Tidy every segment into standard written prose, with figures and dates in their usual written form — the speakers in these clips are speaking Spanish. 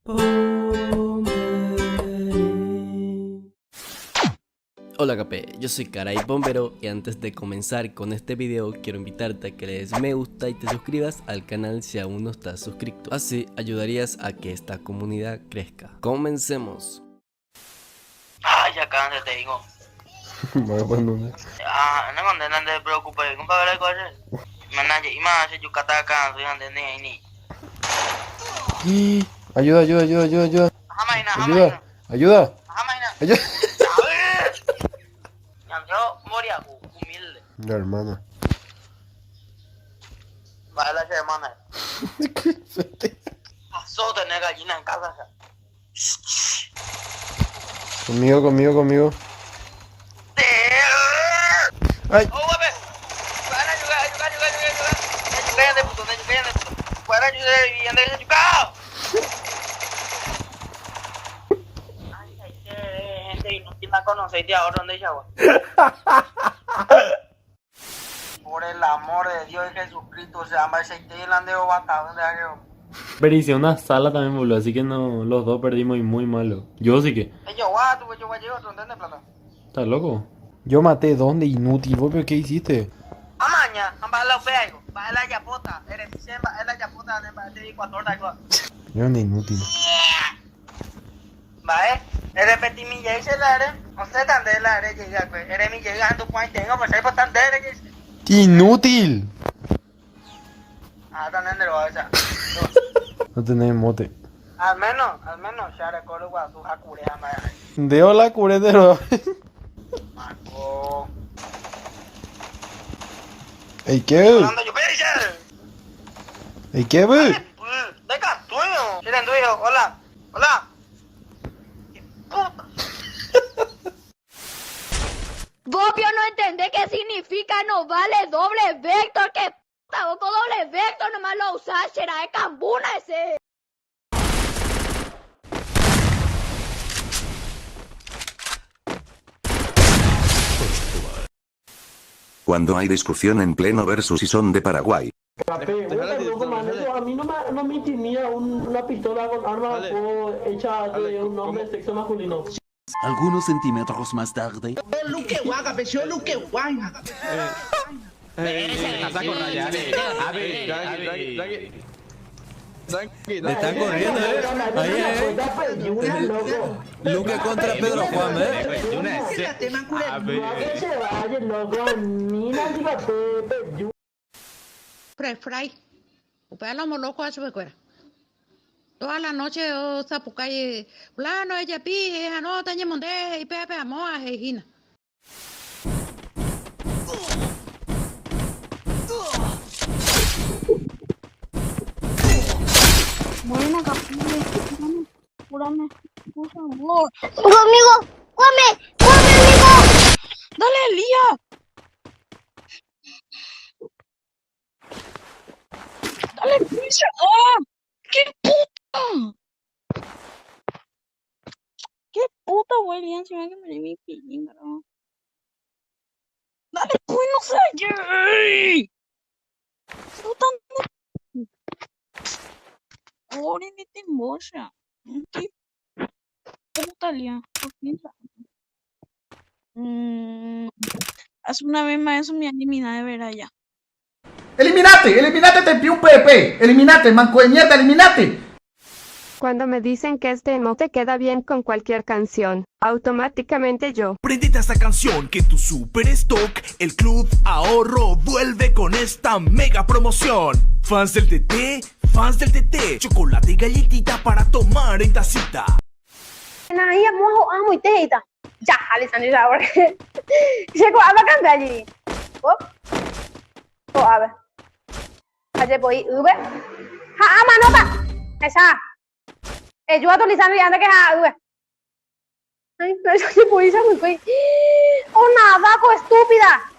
Hola Capé, yo soy Caray Bombero y antes de comenzar con este video quiero invitarte a que le des me gusta y te suscribas al canal si aún no estás suscrito. Así ayudarías a que esta comunidad crezca. Comencemos. Ya cállate, te digo. No te preocupes, compadre, Manaje, imagínate, yo cataca, soy ande ni. Ayuda. Jamaina. Ayuda. Yo moría humilde. La hermana. Va la hermana. Pasó tener gallina en casa. Conmigo. Ay. Oh, guape. Para ayudar. Cállate, puto. Para ayudar y anda ayucao. Gente inútil la conoce y te ahora dónde ya, Por el amor de Dios y Jesucristo, se llama ese Tailandia o Bata, ¿dónde hay? Pero hice una sala también, boludo, así que no, los dos perdimos y muy malo. Yo sí que. Yo voy a llevar otro, ¿entiendes, plata? ¿Estás loco? Yo maté, ¿dónde? Inútil, ¿vos pero qué hiciste? Amaña, ambala pego, va la yapota, eres siempre la yapota de 14 algo. Yo ando inútil. Vale, repetir mi ley se la eres, no sé tan de la eres llega, pues, eres mi llega en tu cuenta, tengo pues hay bastante eres. ¡Inútil! También de lo va a echar. No tenés mote. Al menos, ya recuerdo cuando tú jacureas más. Deo la curé de lo. Marco. Ey, ¿qué? Hablando yo, pero Ey, ¿qué? Venga, tuyo. Miren, tuyo, hola. ¿Qué puta? Vos no entendés qué significa no vale doble vector, que puta, vos con doble vector nomás lo usás, será de cambuna ese. Cuando hay discusión en pleno versus y son de Paraguay. A mí no me intimida una pistola con arma hecha de un hombre de sexo masculino. Algunos centímetros más tarde. Le están corriendo, Ahí, Luque contra Pedro Juan, Fray, upea la moloco a su becuera. Toda la noche o zapucalle, plano ella pi, no tañe monde y pepe amoa hejina. Bueno, cúrame, por favor. Conmigo, come, amigo. Dale, Lía. Dale, prisa. ¡Ah! ¡Qué puta! ¡Qué puta, güey! Encima que me di mi pillín, bro. Dale, pues, no sé. ¡Yay! Puta, ahora ni te mocha. ¿Qué puta, Lía? Por fin. Hace una vez más eso me elimina de ver ya. Eliminate, te pido un PP. Eliminate, manco de mierda, eliminate. Cuando me dicen que este emote queda bien con cualquier canción, automáticamente yo. Prendete a esta canción que tu super stock, el Club Ahorro vuelve con esta mega promoción. Fans del TT, chocolate y galletita para tomar en tacita. Ahí amo y teita. Ya, Alessandro, ya, porque llegó a cantar allí. A ver. Ayer voy, Uber. Manota. Esa. Yo a tu Lisandro y anda que es Uber. Ay, pero yo te voy a muy feo. Oh, nada, estúpida.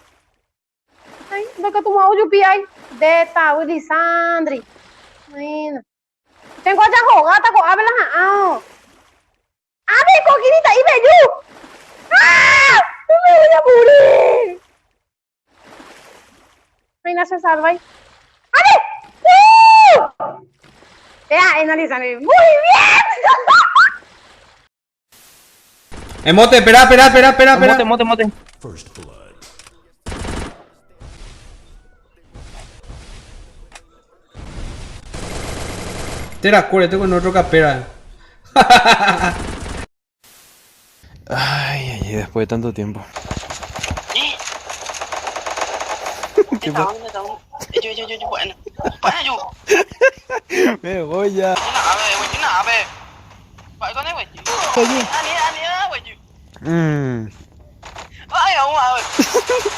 Ay, de que tu mau yo pi ay. De ta, Lisandro. Bueno. Tengo allá jogata con habla. ¡Ave, coquinita! ¡Y me yo! ¡Ah! ¡Me voy a morir! Ay, no se salva ahí. ¡Ave! Vea, analízame. ¡Muy bien! Emote, espera. Mote. Te la cure, tengo en otro capera. Ay, después de tanto tiempo. ¿Qué pasa? Yo, bueno. Para yo. Me voy ya. A ver. Phải con đấy vậy chứ. Anh vậy chứ. Ay, vamos a ver.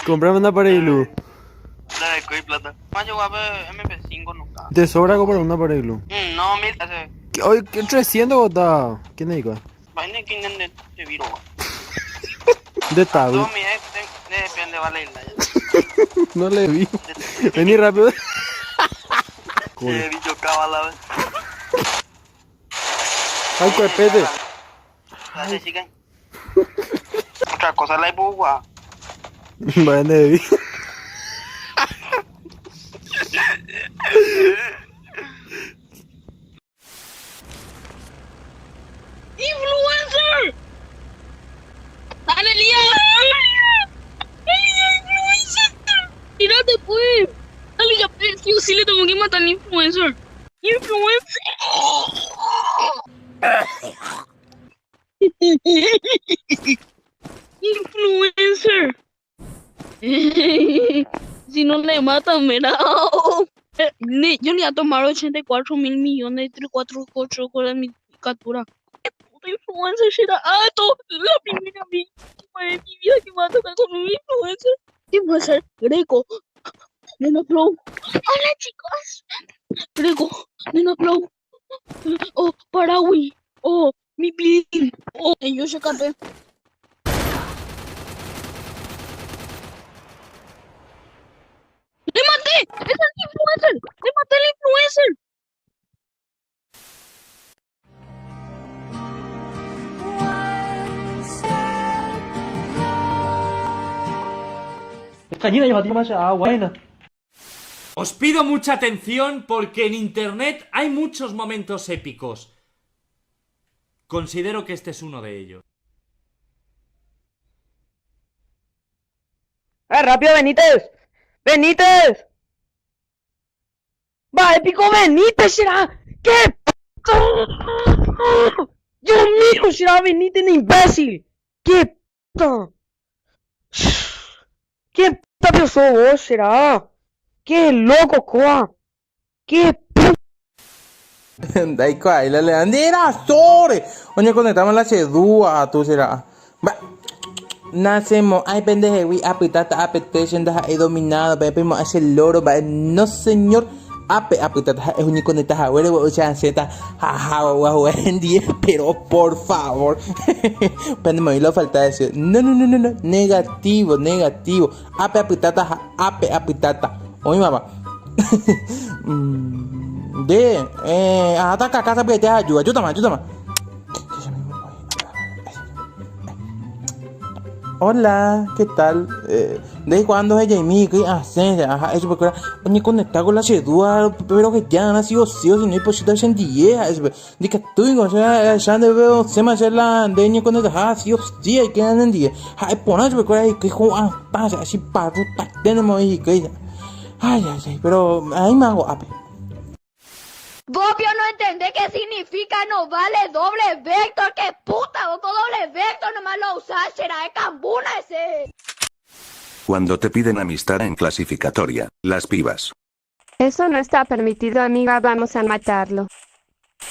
Comprame una pared de luz. Dale, coi plata. Más yo a ver MP5 nunca. ¿Te sobra comprar una pared de luz? No, 1000 hace. Oye, ¿qué 300 está? ¿Quién dedica? Vaina que de viro. De tablet. Todo mi ex depende vale la. No le vi. Vení rápido. Bicho cabala. Ay, cuepete. Dale, chica. Otra cosa la ibuwa. Vayan de vi. ¡Influencer! ¡Dale, Lía! ¡Influencer! ¡Tírate, pues! ¡Dale, ya, tío! Sí le tengo que matar al influencer. ¡Influencer! ¡Influencer! Si no le matan, mira. Yo le voy a tomar 84 mil millones de 4 con mi captura. ¿Qué puta influencer será? ¡Ah, todo! La primera víctima de mi vida que me va a tocar con un influencer. Influencer Greco. Nena Flow. Hola, chicos. Greco. Nena Flow. Oh, Paraguay. Oh, mi Blin. Oh, yo se escapé. ¡Le maté! ¡Es el influencer! ¡Le maté al influencer! Os pido mucha atención porque en internet hay muchos momentos épicos. Considero que este es uno de ellos. ¡Rápido, Benítez! ¡Benítez! ¡Va, épico Benítez, será! ¡Qué p***! ¡Dios mío, será Benítez, imbécil! ¡Qué p***! ¡Qué p*** pessoa vos, será! ¡Qué loco, coa! ¡Qué p***! Dai qua, la leandera sore. Ogni conectamos la cedua, tu será. Nacemos, ay pendeje, we apitata apetition da he dominado, pepe mo hace loro, no señor, apitata es único neta jawere, o sea, zeta, jaja, guajuendi, pero por favor, pero me lo falta decir, no, negativo, apitata, oye mamá, hasta casa porque te ayuda. Hola, ¿qué tal? ¿Desde cuándo es Jamie? ¿Qué haces? Ajá, eso porque oye, conectar con la cedua, pero que ya no sido si no hay posibilidad de sentir eso. De que tú, o sea, ya no veo, se me hace la deña con el sí, hay que andar en día. Ay, pones porque hay que jugar, pasa, así para tenemos ahí, que ay, pero ahí me hago ape. Vos no entendés qué significa no vale doble vector, que puta, vos con doble vector nomás lo usás, será de cambuna ese. Cuando te piden amistad en clasificatoria, las pibas. Eso no está permitido, amiga, vamos a matarlo.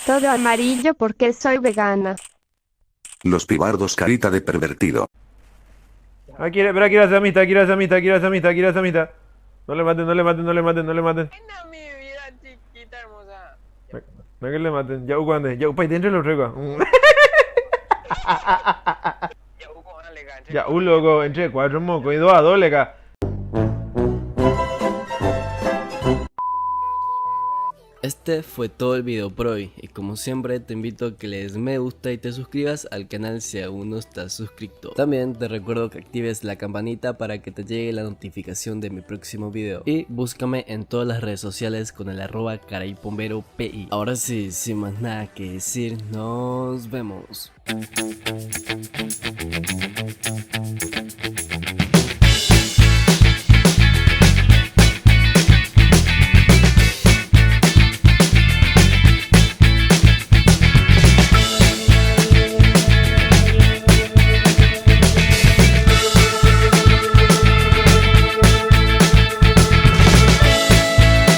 Todo amarillo porque soy vegana. Los pibardos carita de pervertido. Quiero hacer amistad. No le maten. No que le maten, ya cuando, ya para dentro lo traigo. Ya loco, entre 4 mocos y 2 a 2 le Este fue todo el video por hoy y como siempre te invito a que le des me gusta y te suscribas al canal si aún no estás suscrito. También te recuerdo que actives la campanita para que te llegue la notificación de mi próximo video y búscame en todas las redes sociales con el @caraypomberopi. Ahora sí, sin más nada que decir, nos vemos.